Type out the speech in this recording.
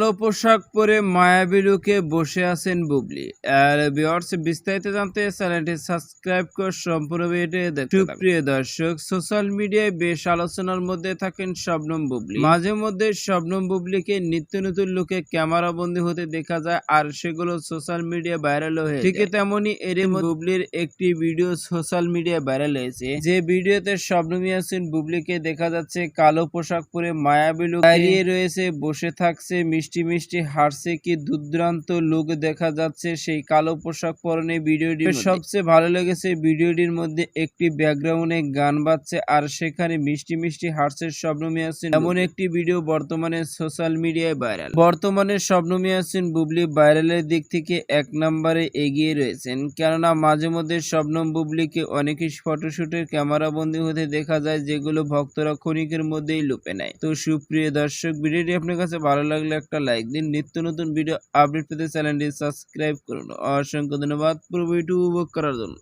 কালো পোশাক পরে মায়াবী লুকে বসে আছেন বুবলি। আর ভিউয়ার্স, বিস্তারিত জানতে চ্যানেলটি সাবস্ক্রাইব করে সম্পূর্ণ ভিডিও দেখতে থাকুন। প্রিয় দর্শক, সোশ্যাল মিডিয়ায় বেশ আলোচনার মধ্যে থাকেন শবনম বুবলি। মাঝে মধ্যে শবনম বুবলিকে নিত্য নতুন লুকে ক্যামেরা বন্দী হতে দেখা যায়, আর সেগুলো সোশ্যাল মিডিয়া ভাইরাল হয়ে ঠিক তেমনি এরই বুবলির একটি ভিডিও সোশ্যাল মিডিয়া ভাইরাল হয়েছে। যে ভিডিওতে শবনম ইয়াসমিন বুবলিকে দেখা যাচ্ছে কালো পোশাক পরে মায়াবী লুকে দাঁড়িয়ে রয়েছে, বসে থাকছে, মিষ্টি মিষ্টি হাসছে, কি দুর্দান্ত লুক দেখা যাচ্ছে সেই কালো পোশাক পরনে ভিডিওটি। সবচেয়ে ভালো লেগেছে ভিডিওটির মধ্যে একটি ব্যাকগ্রাউন্ডে গান বাজছে আর সেখানে মিষ্টি মিষ্টি হাসছে শবনম ইয়াসমিন। এমন একটি ভিডিও বর্তমানে সোশ্যাল মিডিয়ায় ভাইরাল। বর্তমানে শবনম ইয়াসমিন বুবলি ভাইরালের দিক থেকে 1 নম্বরে এগিয়ে রয়েছেন, কেননা মাঝে মধ্যে শবনম বুবলিকে অনেকই ফটোশুটের ক্যামেরা বন্দী হতে দেখা যায়, যেগুলো ভক্তরা ক্ষণিকের মধ্যেই লুপে নেয়। তো সুপ্রিয় দর্শক, ভিডিওটি আপনার কাছে ভালো লাগলে একটা লাইক দিন। নিত্য নতুন ভিডিও আপডেট পেতে চ্যানেলটি সাবস্ক্রাইব করুন। অসংখ্য ধন্যবাদ পুরো ভিডিওটি উপভোগ করার জন্য।